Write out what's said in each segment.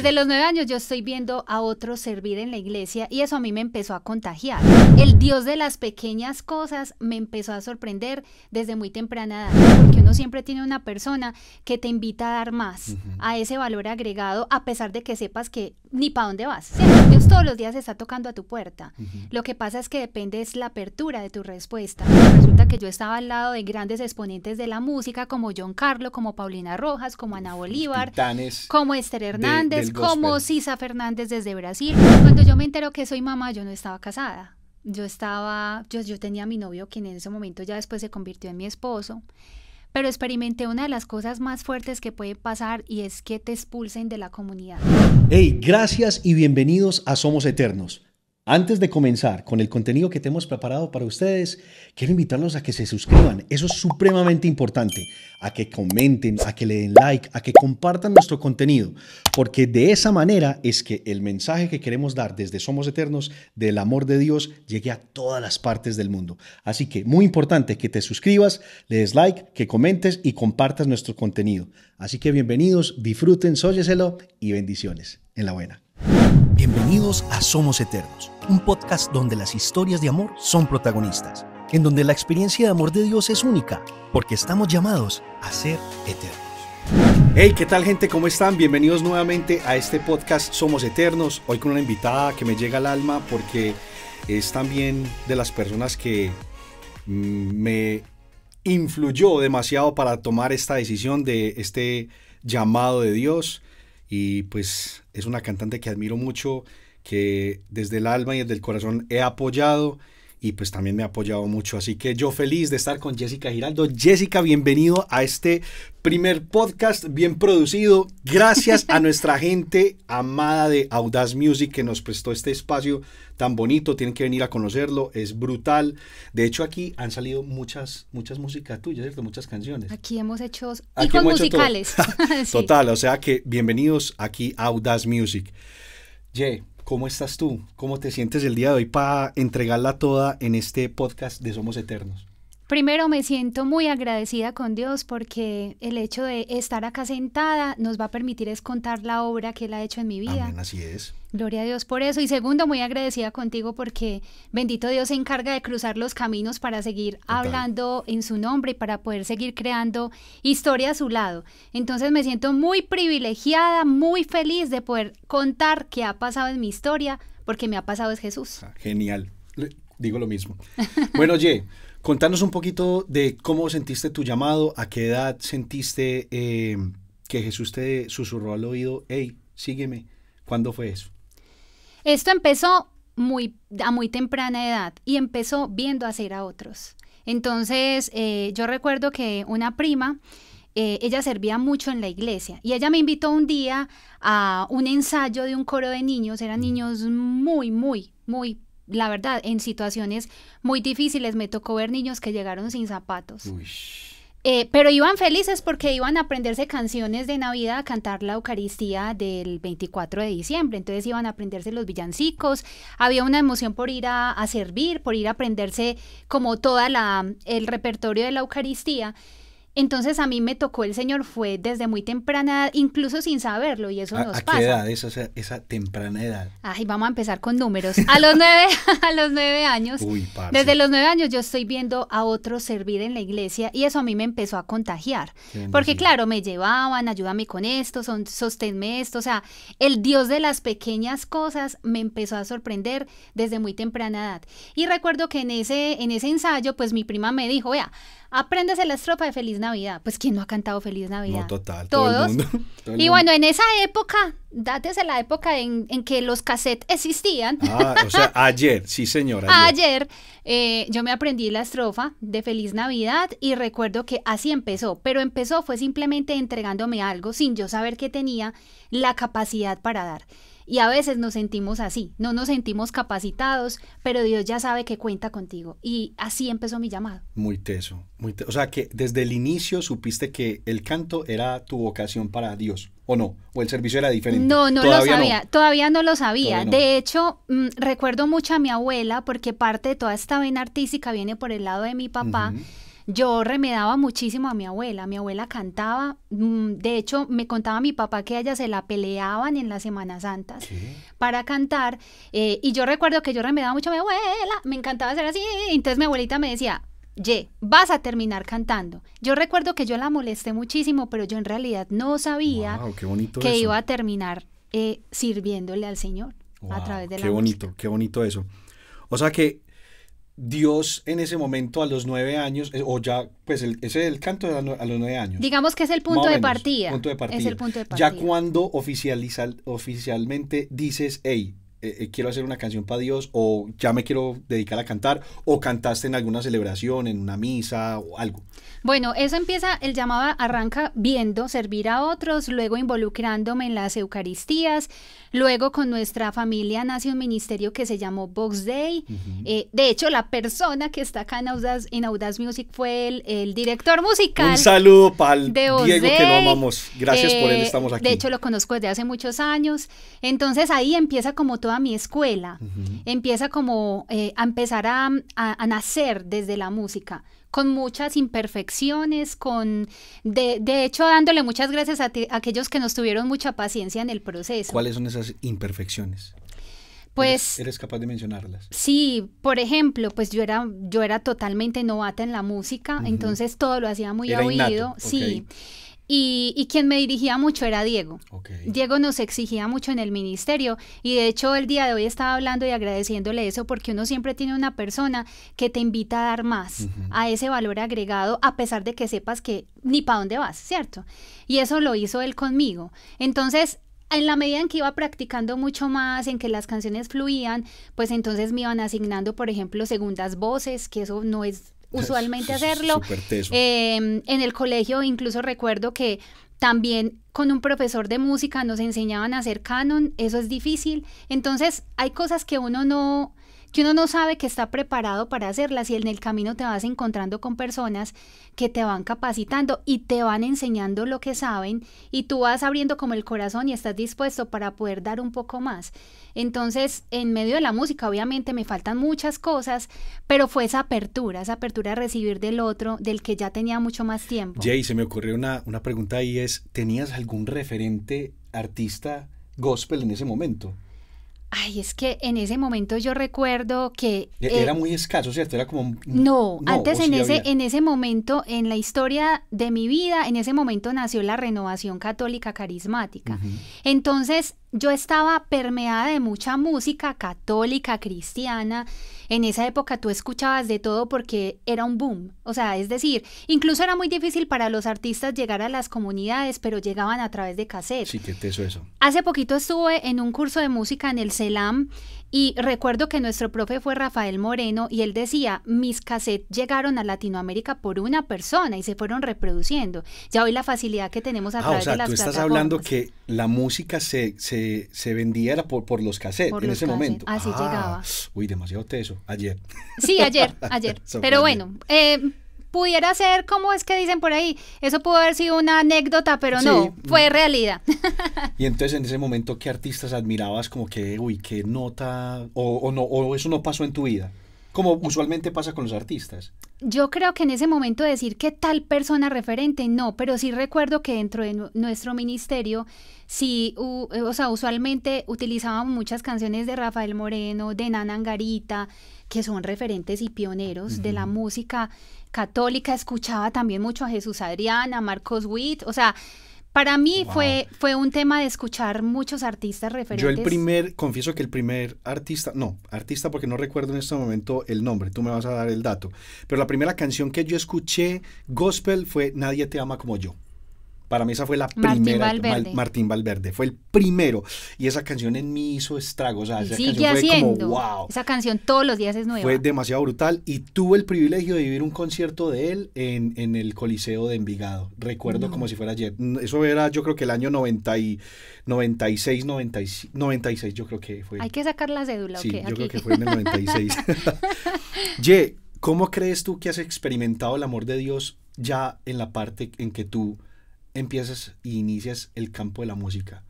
Desde los 9 años yo estoy viendo a otros servir en la iglesia y eso a mí me empezó a contagiar. El Dios de las pequeñas cosas me empezó a sorprender desde muy temprana edad, porque uno siempre tiene una persona que te invita a dar más, a ese valor agregado, a pesar de que sepas que ni para dónde vas, ¿cierto? Dios todos los días está tocando a tu puerta. Lo que pasa es que depende es la apertura de tu respuesta. Resulta que yo estaba al lado de grandes exponentes de la música como John Carlo, como Paulina Rojas, como Ana Bolívar, como Esther Hernández, como Sisa Fernández desde Brasil. Cuando yo me entero que soy mamá, yo no estaba casada. Yo tenía a mi novio, quien en ese momento ya después se convirtió en mi esposo. Pero experimenté una de las cosas más fuertes que puede pasar y es que te expulsen de la comunidad. Hey, gracias y bienvenidos a Somos Eternos. Antes de comenzar con el contenido que te hemos preparado para ustedes, quiero invitarlos a que se suscriban. Eso es supremamente importante. A que comenten, a que le den like, a que compartan nuestro contenido. Porque de esa manera es que el mensaje que queremos dar desde Somos Eternos, del amor de Dios, llegue a todas las partes del mundo. Así que muy importante que te suscribas, le des like, que comentes y compartas nuestro contenido. Así que bienvenidos, disfruten, sóyeselo y bendiciones. En la buena. Bienvenidos a Somos Eternos, un podcast donde las historias de amor son protagonistas, en donde la experiencia de amor de Dios es única, porque estamos llamados a ser eternos. Hey, ¿qué tal, gente? ¿Cómo están? Bienvenidos nuevamente a este podcast Somos Eternos. Hoy con una invitada que me llega al alma porque es también de las personas que me influyó demasiado para tomar esta decisión de este llamado de Dios. Y pues es una cantante que admiro mucho, que desde el alma y desde el corazón he apoyado y pues también me ha apoyado mucho. Así que yo feliz de estar con Jessica Giraldo. Jessica, bienvenido a este primer podcast bien producido. Gracias a nuestra gente amada de Audaz Music que nos prestó este espacio tan bonito. Tienen que venir a conocerlo, es brutal. De hecho, aquí han salido muchas músicas tuyas, ¿cierto? Muchas canciones. Aquí hemos hecho hijos musicales. Sí. Total, o sea que bienvenidos aquí a Audaz Music. ¿Cómo estás tú? ¿Cómo te sientes el día de hoy para entregarla toda en este podcast de Somos Eternos? Primero me siento muy agradecida con Dios porque el hecho de estar acá sentada nos va a permitir es contar la obra que Él ha hecho en mi vida. Amén, así es. Gloria a Dios por eso. Y segundo, muy agradecida contigo porque bendito Dios se encarga de cruzar los caminos para seguir hablando en su nombre y para poder seguir creando historia a su lado. Entonces me siento muy privilegiada, muy feliz de poder contar qué ha pasado en mi historia, porque me ha pasado es Jesús. Genial. Digo lo mismo. Bueno, contanos un poquito de cómo sentiste tu llamado, a qué edad sentiste que Jesús te susurró al oído, hey, sígueme. ¿Cuándo fue eso? Esto empezó a muy temprana edad y empezó viendo hacer a otros. Entonces, yo recuerdo que una prima, ella servía mucho en la iglesia y ella me invitó un día a un ensayo de un coro de niños. Eran niños muy, la verdad, en situaciones muy difíciles. Me tocó ver niños que llegaron sin zapatos. Pero iban felices porque iban a aprenderse canciones de Navidad, a cantar la Eucaristía del 24 de diciembre. Entonces iban a aprenderse los villancicos. Había una emoción por ir a servir, por ir a aprenderse como el repertorio de la Eucaristía. Entonces a mí me tocó el Señor, fue desde muy temprana edad, incluso sin saberlo, y eso nos pasa. ¿A qué edad esa temprana edad? Ay, vamos a empezar con números. A los 9 años, desde los 9 años yo estoy viendo a otros servir en la iglesia y eso a mí me empezó a contagiar. Porque claro, me llevaban, ayúdame con esto, sosténme esto, o sea, el Dios de las pequeñas cosas me empezó a sorprender desde muy temprana edad. Y recuerdo que en ese ensayo, pues mi prima me dijo, vea, apréndese la estrofa de Feliz Navidad. Pues ¿quién no ha cantado Feliz Navidad? No, total. Todos. Todo el mundo. Y bueno, en esa época, dátese la época en que los cassettes existían. O sea, ayer, sí señora. Ayer yo me aprendí la estrofa de Feliz Navidad y recuerdo que así empezó. Pero fue simplemente entregándome algo sin yo saber que tenía la capacidad para dar. Y a veces nos sentimos así, no nos sentimos capacitados, pero Dios ya sabe que cuenta contigo. Y así empezó mi llamado. Muy teso. O sea, que desde el inicio supiste que el canto era tu vocación para Dios, ¿o no? ¿O el servicio era diferente? No lo sabía, todavía no lo sabía. No. De hecho, recuerdo mucho a mi abuela porque parte de toda esta vena artística viene por el lado de mi papá. yo remedaba muchísimo a mi abuela cantaba, de hecho me contaba mi papá que a ella se la peleaban en las Semanas Santas para cantar, y yo recuerdo que yo remedaba mucho a mi abuela, me encantaba hacer así, entonces mi abuelita me decía, vas a terminar cantando. Yo recuerdo que yo la molesté muchísimo, pero yo en realidad no sabía que eso. iba a terminar sirviéndole al Señor a través de la música. Qué bonito eso. O sea que Dios en ese momento a los 9 años, o ya, pues ese es el canto a los 9 años. Digamos que es el punto de partida. Es el punto de partida. Ya cuando oficialmente dices, hey, quiero hacer una canción para Dios, o ya me quiero dedicar a cantar, o cantaste en alguna celebración, en una misa o algo. Bueno, eso empieza, el llamado arranca viendo, servir a otros, luego involucrándome en las Eucaristías, luego con nuestra familia nace un ministerio que se llamó Vox Dei. De hecho, la persona que está acá en Audaz Music fue el director musical. Un saludo para el Diego, Dei, que lo amamos. Gracias por él, estamos aquí. De hecho, lo conozco desde hace muchos años. Entonces, ahí empieza como toda mi escuela. Empieza como a empezar a nacer desde la música, con muchas imperfecciones, de hecho dándole muchas gracias a aquellos que nos tuvieron mucha paciencia en el proceso. ¿Cuáles son esas imperfecciones? Pues ¿Eres capaz de mencionarlas? Sí, por ejemplo, pues yo era totalmente novata en la música, entonces todo lo hacía muy a oído. Innato. Sí. Y quien me dirigía mucho era Diego. Okay. Diego nos exigía mucho en el ministerio y de hecho el día de hoy estaba hablando y agradeciéndole eso porque uno siempre tiene una persona que te invita a dar más, a ese valor agregado, a pesar de que sepas que ni para dónde vas, ¿cierto? Y eso lo hizo él conmigo. Entonces, en la medida en que iba practicando mucho más, en que las canciones fluían, pues entonces me iban asignando, por ejemplo, segundas voces, que eso no es usualmente hacerlo. En el colegio incluso recuerdo que también con un profesor de música nos enseñaban a hacer canon, eso es difícil. Entonces hay cosas que uno no sabe que está preparado para hacerlas y en el camino te vas encontrando con personas que te van capacitando y te van enseñando lo que saben y tú vas abriendo como el corazón y estás dispuesto para poder dar un poco más. Entonces, en medio de la música, obviamente me faltan muchas cosas, pero fue esa apertura a recibir del otro, del que ya tenía mucho más tiempo. Jay, se me ocurrió una pregunta ahí es, ¿tenías algún referente artista gospel en ese momento? Ay, es que en ese momento yo recuerdo que... Era muy escaso, ¿cierto? Era como... No, antes en ese momento, en la historia de mi vida, en ese momento nació la Renovación Católica Carismática. Entonces, yo estaba permeada de mucha música católica, cristiana. En esa época tú escuchabas de todo porque era un boom. O sea, es decir, incluso era muy difícil para los artistas llegar a las comunidades, pero llegaban a través de cassette. Sí, qué teso eso. Hace poquito estuve en un curso de música en el CELAM y recuerdo que nuestro profe fue Rafael Moreno y él decía, mis cassettes llegaron a Latinoamérica por una persona y se fueron reproduciendo. Ya hoy la facilidad que tenemos a través de las plataformas. Tú estás hablando que la música se vendía era por los cassettes en ese momento. Así llegaba. Uy, demasiado teso. Ayer. Sí, ayer. Pero bueno, pudiera ser, como es que dicen por ahí, eso pudo haber sido una anécdota, pero sí, no, fue realidad. Y entonces en ese momento, ¿qué artistas admirabas? Como que, uy, qué nota, o eso no pasó en tu vida, como usualmente pasa con los artistas. Yo creo que en ese momento decir qué tal persona referente, no, pero sí recuerdo que dentro de nuestro ministerio, sí, usualmente utilizábamos muchas canciones de Rafael Moreno, de Nana Angarita, que son referentes y pioneros de la música católica. Escuchaba también mucho a Jesús Adrián, a Marcos Witt, o sea, para mí fue un tema de escuchar muchos artistas referentes. Yo confieso que el primer artista porque no recuerdo en este momento el nombre, tú me vas a dar el dato, pero la primera canción que yo escuché gospel fue Nadie te ama como yo. Para mí esa fue la primera, Martín Valverde, fue el primero, y esa canción en mí hizo estragos, o sea, esa sigue canción haciendo, fue como wow. Esa canción todos los días es nueva. Fue demasiado brutal, y tuve el privilegio de vivir un concierto de él en el Coliseo de Envigado, recuerdo como si fuera ayer, eso era yo creo que el año 96, yo creo que fue. Hay que sacar la cédula, sí, ¿ok? Yo creo que fue en el 96. Ye, ¿cómo crees tú que has experimentado el amor de Dios ya en la parte en que tú empiezas y inicias el campo de la música?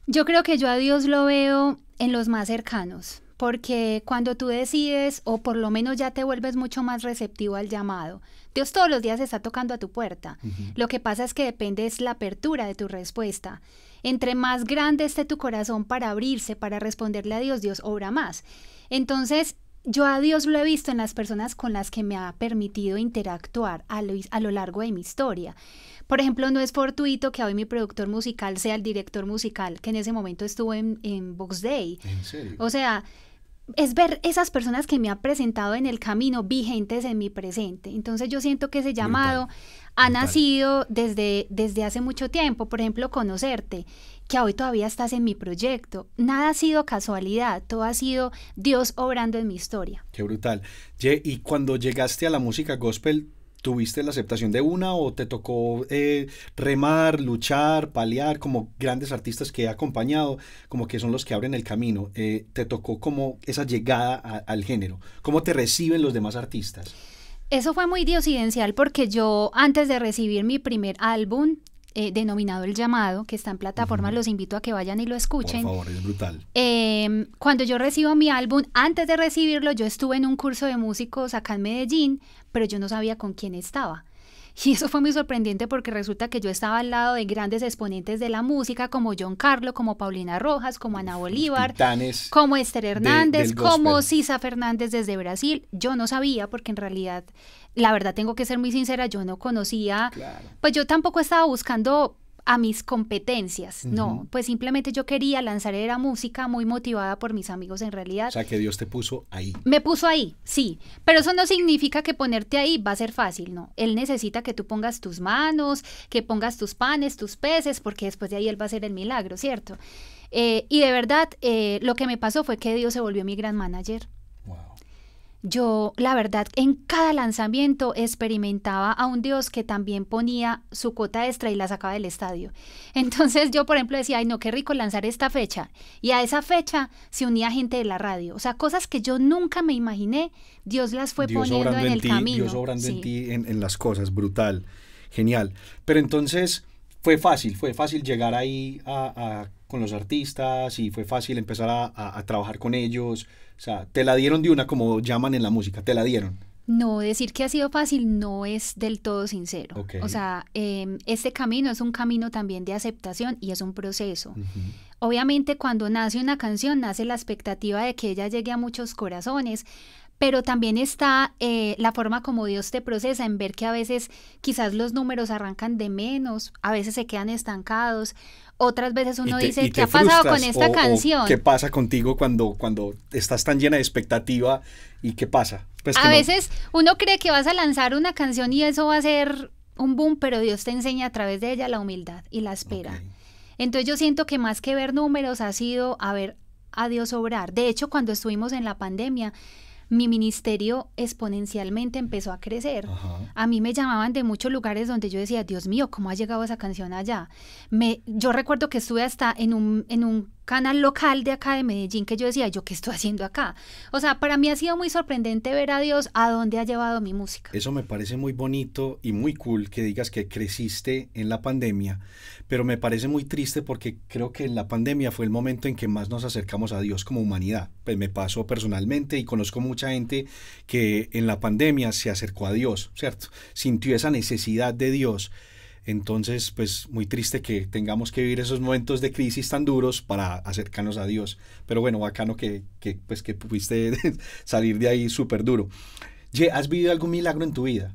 Yo creo que yo a Dios lo veo en los más cercanos, porque cuando tú decides, o por lo menos ya te vuelves mucho más receptivo al llamado, Dios todos los días está tocando a tu puerta. Lo que pasa es que depende es la apertura de tu respuesta. Entre más grande esté tu corazón para abrirse, para responderle a Dios, Dios obra más. Entonces, yo a Dios lo he visto en las personas con las que me ha permitido interactuar a lo largo de mi historia. Por ejemplo, no es fortuito que hoy mi productor musical sea el director musical que en ese momento estuvo en Vox Day. ¿En serio? O sea, es ver esas personas que me ha presentado en el camino vigentes en mi presente. Entonces yo siento que ese llamado ha nacido desde hace mucho tiempo. Por ejemplo, conocerte, que hoy todavía estás en mi proyecto. Nada ha sido casualidad, todo ha sido Dios obrando en mi historia. Qué brutal. Y cuando llegaste a la música gospel, ¿tuviste la aceptación de una o te tocó remar, luchar, paliar, como grandes artistas que he acompañado, como que son los que abren el camino? ¿Te tocó como esa llegada al género? ¿Cómo te reciben los demás artistas? Eso fue muy diosidencial porque yo, antes de recibir mi primer álbum, denominado El Llamado, que está en plataforma, los invito a que vayan y lo escuchen. Por favor, es brutal. Cuando yo recibo mi álbum, antes de recibirlo, yo estuve en un curso de músicos acá en Medellín, pero yo no sabía con quién estaba. Y eso fue muy sorprendente porque resulta que yo estaba al lado de grandes exponentes de la música como John Carlo, como Paulina Rojas, como Ana Bolívar, como Esther Hernández, como Sisa Fernández desde Brasil. Yo no sabía porque en realidad, la verdad tengo que ser muy sincera, yo no conocía, pues yo tampoco estaba buscando a mis competencias, no, pues simplemente yo quería lanzar era música muy motivada por mis amigos en realidad. O sea, que Dios te puso ahí. Me puso ahí, sí, pero eso no significa que ponerte ahí va a ser fácil, no. Él necesita que tú pongas tus manos, que pongas tus panes, tus peces, porque después de ahí Él va a hacer el milagro, ¿cierto? Y de verdad, lo que me pasó fue que Dios se volvió mi gran manager. Yo, la verdad, en cada lanzamiento experimentaba a un Dios que también ponía su cuota extra y la sacaba del estadio. Entonces yo, por ejemplo, decía, ay no, qué rico lanzar esta fecha. Y a esa fecha se unía gente de la radio. O sea, cosas que yo nunca me imaginé, Dios las fue poniendo en el camino. Dios obrando en ti, en las cosas, brutal, genial. Pero entonces fue fácil llegar ahí con los artistas y fue fácil empezar a trabajar con ellos. O sea, te la dieron de una, como llaman en la música, te la dieron. No, decir que ha sido fácil no es del todo sincero. O sea, este camino es un camino también de aceptación y es un proceso. Obviamente cuando nace una canción, nace la expectativa de que ella llegue a muchos corazones, pero también está la forma como Dios te procesa en ver que a veces quizás los números arrancan de menos, a veces se quedan estancados, otras veces uno dice, ¿qué ha pasado con esta canción? ¿Qué pasa contigo cuando estás tan llena de expectativa y qué pasa? Pues a veces uno cree que vas a lanzar una canción y eso va a ser un boom, pero Dios te enseña a través de ella la humildad y la espera. Entonces yo siento que más que ver números ha sido a ver a Dios obrar. De hecho, cuando estuvimos en la pandemia, mi ministerio exponencialmente empezó a crecer. A mí me llamaban de muchos lugares donde yo decía, Dios mío, ¿cómo ha llegado esa canción allá? Yo recuerdo que estuve hasta en un canal local de acá de Medellín que yo decía, ¿yo qué estoy haciendo acá? O sea, para mí ha sido muy sorprendente ver a Dios a dónde ha llevado mi música. Eso me parece muy bonito y muy cool que digas que creciste en la pandemia, pero me parece muy triste porque creo que en la pandemia fue el momento en que más nos acercamos a Dios como humanidad. Pues me pasó personalmente y conozco mucha gente que en la pandemia se acercó a Dios, ¿cierto? Sintió esa necesidad de Dios. Entonces, pues muy triste que tengamos que vivir esos momentos de crisis tan duros para acercarnos a Dios. Pero bueno, bacano que pudiste salir de ahí súper duro. ¿Has vivido algún milagro en tu vida?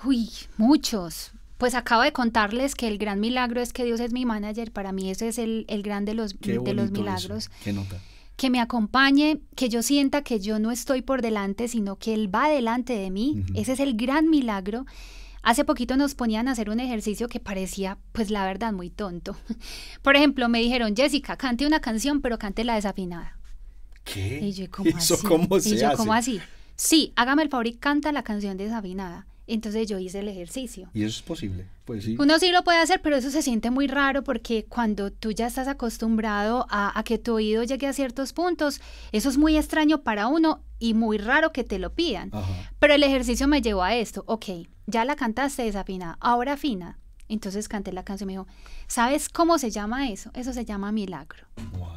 Uy, muchos. Pues acabo de contarles que el gran milagro es que Dios es mi manager. Para mí ese es el gran de los milagros. Eso. ¿Qué nota? Que me acompañe, que yo sienta que yo no estoy por delante, sino que Él va delante de mí. Ese es el gran milagro. Hace poquito nos ponían a hacer un ejercicio que parecía, pues la verdad, muy tonto. Por ejemplo, me dijeron, Jessica, cante una canción, pero cántela desafinada. ¿Qué? Y yo, ¿cómo ¿Eso así? cómo se hace? ¿Cómo así? Sí, hágame el favor y canta la canción desafinada. Entonces yo hice el ejercicio. ¿Y eso es posible? Pues sí. Uno sí lo puede hacer, pero eso se siente muy raro porque cuando tú ya estás acostumbrado a que tu oído llegue a ciertos puntos, eso es muy extraño para uno y muy raro que te lo pidan. Pero el ejercicio me llevó a esto. Ok, ya la cantaste desafinada, ahora afina. Entonces canté la canción y me dijo, ¿sabes cómo se llama eso? Eso se llama milagro. Wow.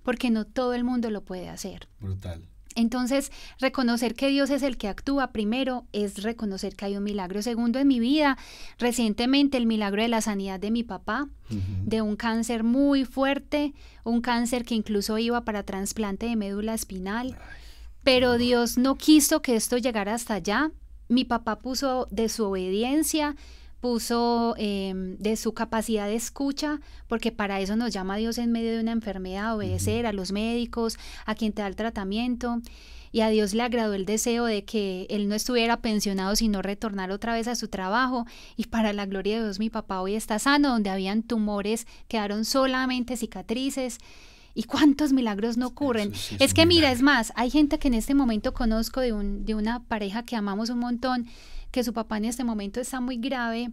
porque no todo el mundo lo puede hacer. Brutal. Entonces, reconocer que Dios es el que actúa primero es reconocer que hay un milagro. Segundo, en mi vida, recientemente el milagro de la sanidad de mi papá, de un cáncer muy fuerte, un cáncer que incluso iba para trasplante de médula espinal, pero Dios no quiso que esto llegara hasta allá. Mi papá puso de su obediencia, puso de su capacidad de escucha, porque para eso nos llama Dios en medio de una enfermedad, obedecer a los médicos, a quien te da el tratamiento, y a Dios le agradó el deseo de que él no estuviera pensionado, sino retornar otra vez a su trabajo, y para la gloria de Dios mi papá hoy está sano, donde habían tumores, quedaron solamente cicatrices. ¿Y cuántos milagros no ocurren? Sí, es que mira, es más, hay gente que en este momento conozco de una pareja que amamos un montón, que su papá en este momento está muy grave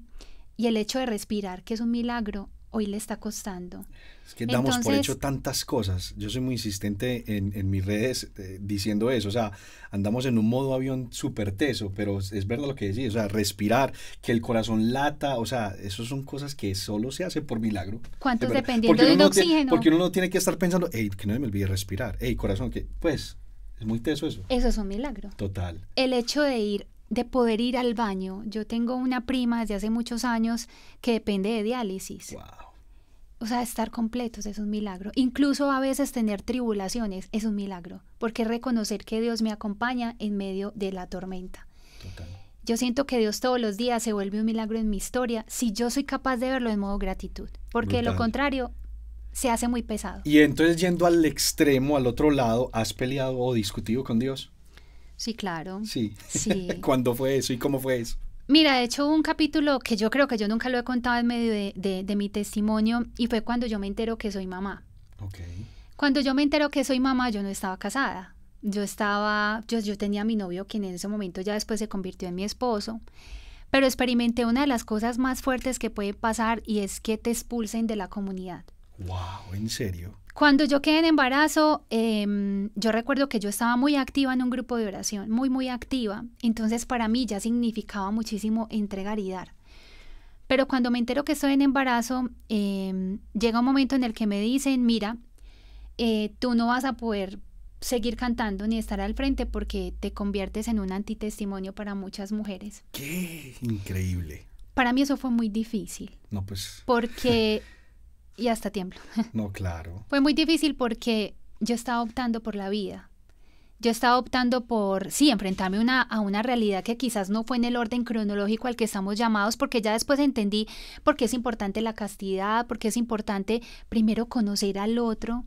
y el hecho de respirar, que es un milagro, hoy le está costando. Es que damos por hecho tantas cosas. Yo soy muy insistente en mis redes diciendo eso. O sea, andamos en un modo avión súper teso, pero es verdad lo que decís. O sea, respirar, que el corazón lata, o sea, eso son cosas que solo se hacen por milagro. ¿Cuántos dependiendo de un oxígeno? Porque uno no tiene que estar pensando, hey, que no me olvide respirar. Hey, corazón, que pues, es muy teso eso. Eso es un milagro. Total. El hecho de poder ir al baño. Yo tengo una prima desde hace muchos años que depende de diálisis. Wow. O sea, estar completos es un milagro. Incluso a veces tener tribulaciones es un milagro, porque reconocer que Dios me acompaña en medio de la tormenta. Total. Yo siento que Dios todos los días se vuelve un milagro en mi historia si yo soy capaz de verlo en modo gratitud, porque de lo contrario se hace muy pesado. Y entonces, yendo al extremo, al otro lado, ¿has peleado o discutido con Dios? Sí, claro. Sí. Sí. ¿Cuándo fue eso y cómo fue eso? Mira, de hecho hubo un capítulo que yo creo que yo nunca lo he contado en medio de mi testimonio, y fue cuando yo me entero que soy mamá. Okay. Cuando yo me entero que soy mamá, yo no estaba casada. Yo tenía a mi novio, quien en ese momento ya después se convirtió en mi esposo, pero experimenté una de las cosas más fuertes que puede pasar, y es que te expulsen de la comunidad. Wow, ¿en serio? Cuando yo quedé en embarazo, yo recuerdo que yo estaba muy activa en un grupo de oración, muy, muy activa. Entonces, para mí ya significaba muchísimo entregar y dar. Pero cuando me entero que estoy en embarazo, llega un momento en el que me dicen, mira, tú no vas a poder seguir cantando ni estar al frente porque te conviertes en un antitestimonio para muchas mujeres. ¡Qué increíble! Para mí eso fue muy difícil. No, pues... Porque... Y hasta tiemblo. No, claro. Fue muy difícil porque yo estaba optando por la vida. Yo estaba optando por, sí, enfrentarme a una realidad que quizás no fue en el orden cronológico al que estamos llamados, porque ya después entendí por qué es importante la castidad, por qué es importante primero conocer al otro.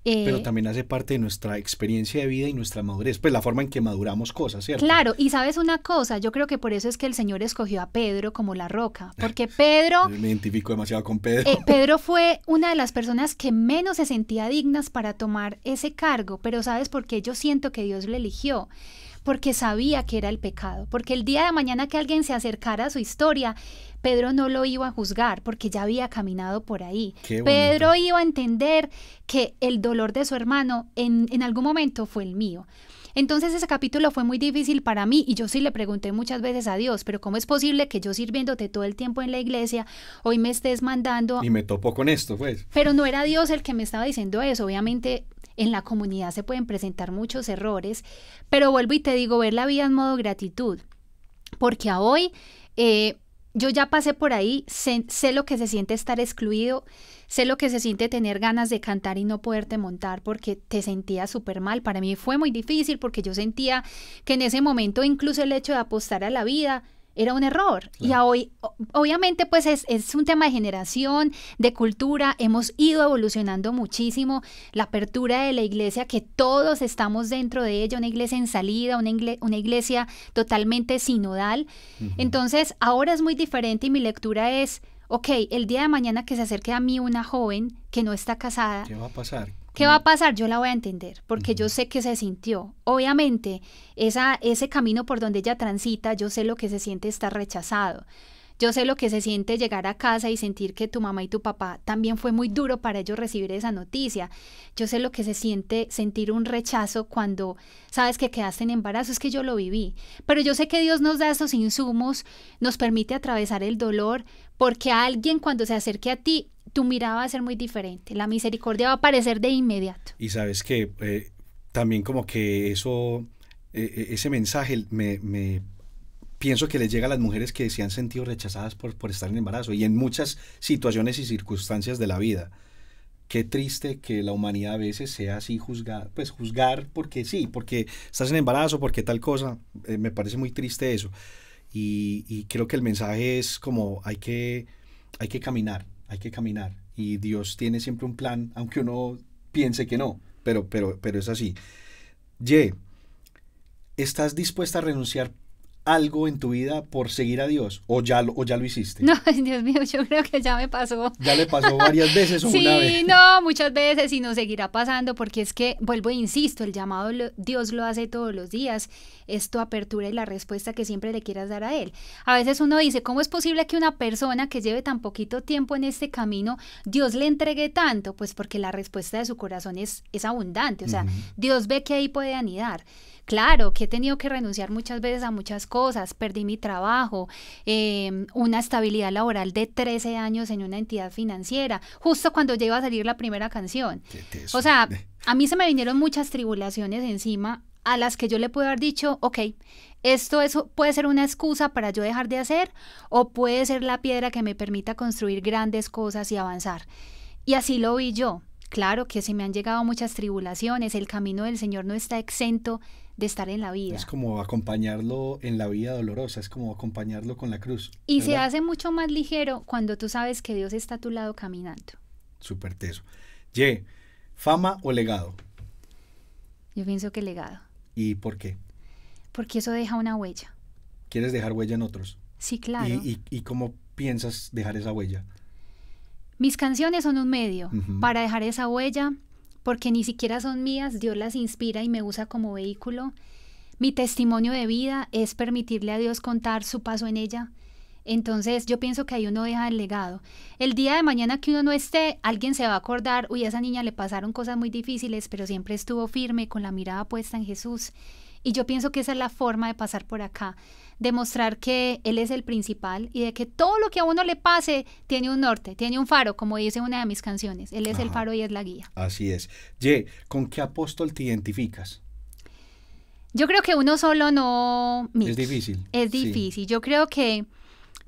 Pero también hace parte de nuestra experiencia de vida y nuestra madurez, pues la forma en que maduramos cosas, ¿cierto? Claro, y sabes una cosa, yo creo que por eso es que el Señor escogió a Pedro como la roca, porque Pedro... Me identifico demasiado con Pedro. Pedro fue una de las personas que menos se sentía dignas para tomar ese cargo, pero ¿sabes por qué yo siento que Dios le eligió? Porque sabía que era el pecado, porque el día de mañana que alguien se acercara a su historia, Pedro no lo iba a juzgar porque ya había caminado por ahí. Pedro iba a entender que el dolor de su hermano en algún momento fue el mío. Entonces ese capítulo fue muy difícil para mí y yo sí le pregunté muchas veces a Dios, pero ¿cómo es posible que yo sirviéndote todo el tiempo en la iglesia, hoy me estés mandando? Y me topo con esto, pues. Pero no era Dios el que me estaba diciendo eso, obviamente en la comunidad se pueden presentar muchos errores, pero vuelvo y te digo, ver la vida en modo gratitud, porque a hoy... yo ya pasé por ahí, sé lo que se siente estar excluido, sé lo que se siente tener ganas de cantar y no poderte montar porque te sentías súper mal. Para mí fue muy difícil porque yo sentía que en ese momento incluso el hecho de apostar a la vida era un error. Claro. Y a hoy, obviamente, pues es un tema de generación, de cultura. Hemos ido evolucionando muchísimo. La apertura de la iglesia, que todos estamos dentro de ella, una iglesia en salida, una iglesia totalmente sinodal. Uh-huh. Entonces, ahora es muy diferente y mi lectura es, ok, el día de mañana que se acerque a mí una joven que no está casada. ¿Qué va a pasar? ¿Qué va a pasar? Yo la voy a entender, porque yo sé que se sintió. Obviamente, ese camino por donde ella transita, yo sé lo que se siente estar rechazado. Yo sé lo que se siente llegar a casa y sentir que tu mamá y tu papá también fue muy duro para ellos recibir esa noticia. Yo sé lo que se siente sentir un rechazo cuando sabes que quedaste en embarazo, es que yo lo viví. Pero yo sé que Dios nos da esos insumos, nos permite atravesar el dolor, porque alguien cuando se acerque a ti, tu mirada va a ser muy diferente, la misericordia va a aparecer de inmediato. Y sabes que también como que ese mensaje me pienso que les llega a las mujeres que se han sentido rechazadas por estar en embarazo y en muchas situaciones y circunstancias de la vida. Qué triste que la humanidad a veces sea así juzgar porque sí, porque estás en embarazo, porque tal cosa, me parece muy triste eso. Y creo que el mensaje es como hay que caminar, y Dios tiene siempre un plan, aunque uno piense que no, pero es así. Ye, ¿estás dispuesta a renunciar algo en tu vida por seguir a Dios? ¿O ya lo hiciste? No, Dios mío, yo creo que ya me pasó. ¿Ya le pasó varias veces o sí, una vez? Sí, no, muchas veces y nos seguirá pasando porque es que, vuelvo e insisto, el llamado Dios lo hace todos los días, es tu apertura y la respuesta que siempre le quieras dar a Él. A veces uno dice, ¿cómo es posible que una persona que lleve tan poquito tiempo en este camino, Dios le entregue tanto? Pues porque la respuesta de su corazón es abundante, o sea, Dios ve que ahí puede anidar. Claro, que he tenido que renunciar muchas veces a muchas cosas, perdí mi trabajo, una estabilidad laboral de 13 años en una entidad financiera, justo cuando ya iba a salir la primera canción. O sea, a mí se me vinieron muchas tribulaciones encima a las que yo le puedo haber dicho, ok, eso puede ser una excusa para yo dejar de hacer o puede ser la piedra que me permita construir grandes cosas y avanzar. Y así lo vi yo. Claro que se me han llegado muchas tribulaciones, el camino del Señor no está exento de estar en la vida. Es como acompañarlo en la vida dolorosa, es como acompañarlo con la cruz. Y ¿verdad? se hace mucho más ligero cuando tú sabes que Dios está a tu lado caminando. Súper teso. Ye, ¿fama o legado? Yo pienso que legado. ¿Y por qué? Porque eso deja una huella. ¿Quieres dejar huella en otros? Sí, claro. ¿Y cómo piensas dejar esa huella? Mis canciones son un medio para dejar esa huella, porque ni siquiera son mías, Dios las inspira y me usa como vehículo. Mi testimonio de vida es permitirle a Dios contar su paso en ella. Entonces yo pienso que ahí uno deja el legado. El día de mañana que uno no esté, alguien se va a acordar, uy, a esa niña le pasaron cosas muy difíciles, pero siempre estuvo firme, con la mirada puesta en Jesús. Y yo pienso que esa es la forma de pasar por acá, demostrar que Él es el principal y de que todo lo que a uno le pase tiene un norte, tiene un faro, como dice una de mis canciones. Él es el faro y es la guía. Así es. Ye, ¿con qué apóstol te identificas? Yo creo que uno solo no... Mira, es difícil. Es difícil. Sí. Yo creo que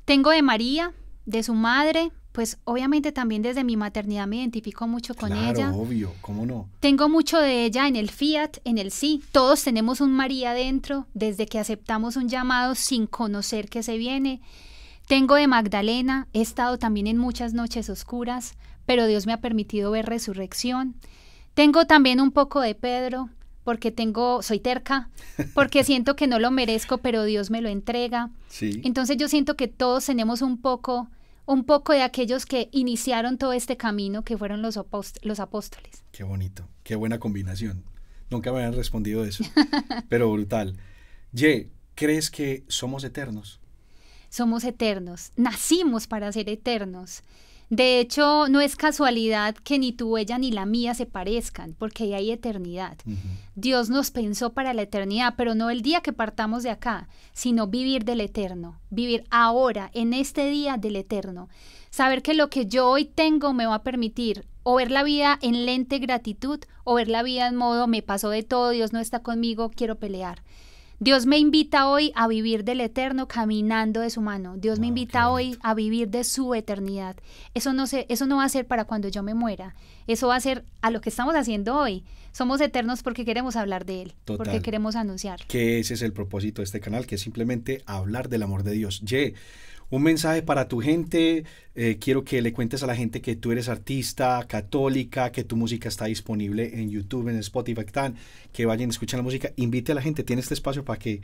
tengo de María, de su madre, pues obviamente también desde mi maternidad me identifico mucho con ella. Claro, obvio, ¿cómo no? Tengo mucho de ella en el fiat, en el sí. Todos tenemos un María dentro desde que aceptamos un llamado sin conocer que se viene. Tengo de Magdalena, he estado también en muchas noches oscuras, pero Dios me ha permitido ver resurrección. Tengo también un poco de Pedro, porque soy terca, porque siento que no lo merezco, pero Dios me lo entrega. Sí. Entonces yo siento que todos tenemos un poco de aquellos que iniciaron todo este camino, que fueron los apóstoles. Qué bonito, qué buena combinación. Nunca me habían respondido eso, pero brutal. Ye, ¿crees que somos eternos? Somos eternos, nacimos para ser eternos. De hecho, no es casualidad que ni tu huella ni la mía se parezcan, porque ahí hay eternidad. Dios nos pensó para la eternidad, pero no el día que partamos de acá, sino vivir del eterno, vivir ahora, en este día del eterno. Saber que lo que yo hoy tengo me va a permitir o ver la vida en lente gratitud, o ver la vida en modo me pasó de todo, Dios no está conmigo, quiero pelear. Dios me invita hoy a vivir del eterno caminando de su mano. Dios me invita hoy a vivir de su eternidad. Eso no va a ser para cuando yo me muera. Eso va a ser a lo que estamos haciendo hoy. Somos eternos porque queremos hablar de Él. Total. Porque queremos anunciar. Que ese es el propósito de este canal, que es simplemente hablar del amor de Dios. Ye, un mensaje para tu gente. Quiero que le cuentes a la gente que tú eres artista católica, que tu música está disponible en YouTube, en Spotify, que vayan a escuchar la música. Invite a la gente, tiene este espacio para que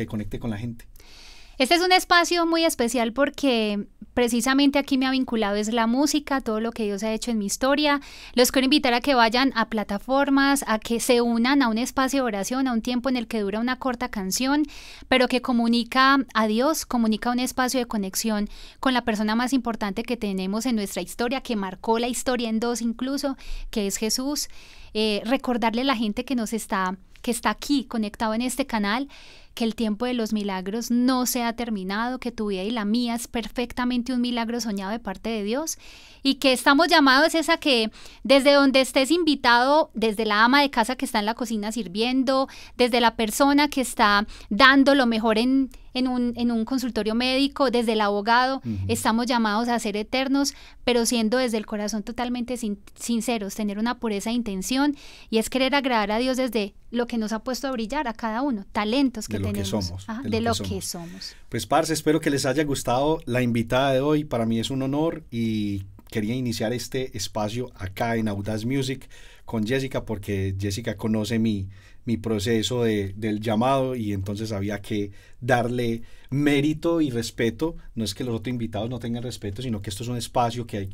conecte con la gente. Este es un espacio muy especial porque precisamente aquí me ha vinculado es la música, todo lo que Dios ha hecho en mi historia. Los quiero invitar a que vayan a plataformas, a que se unan a un espacio de oración, a un tiempo en el que dura una corta canción, pero que comunica a Dios, comunica un espacio de conexión con la persona más importante que tenemos en nuestra historia, que marcó la historia en dos incluso, que es Jesús. Recordarle a la gente que nos está que está aquí conectado en este canal, que el tiempo de los milagros no se ha terminado, que tu vida y la mía es perfectamente un milagro soñado de parte de Dios y que estamos llamados es a que desde donde estés invitado, desde la ama de casa que está en la cocina sirviendo, desde la persona que está dando lo mejor en un consultorio médico, desde el abogado, estamos llamados a ser eternos, pero siendo desde el corazón totalmente sinceros, tener una pureza de intención y es querer agradar a Dios desde lo que nos ha puesto a brillar a cada uno, talentos que tenemos. De lo que somos. Pues, parce, espero que les haya gustado la invitada de hoy. Para mí es un honor y quería iniciar este espacio acá en Audaz Music con Jessica porque Jessica conoce mi proceso del llamado y entonces había que darle mérito y respeto. No es que los otros invitados no tengan respeto, sino que esto es un espacio que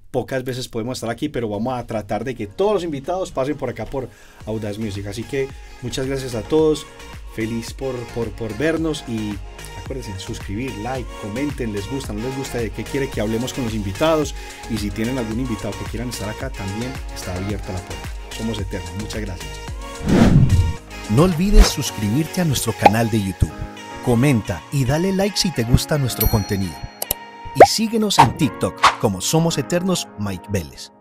pocas veces podemos estar aquí, pero vamos a tratar de que todos los invitados pasen por acá por Audaz Music. Así que muchas gracias a todos, feliz por vernos y acuérdense, suscribir, like, comenten, les gusta, no les gusta, de qué quiere que hablemos con los invitados y si tienen algún invitado que quieran estar acá también está abierta la puerta. Somos eternos, muchas gracias. No olvides suscribirte a nuestro canal de YouTube, comenta y dale like si te gusta nuestro contenido. Y síguenos en TikTok como Somos Eternos Mike Vélez.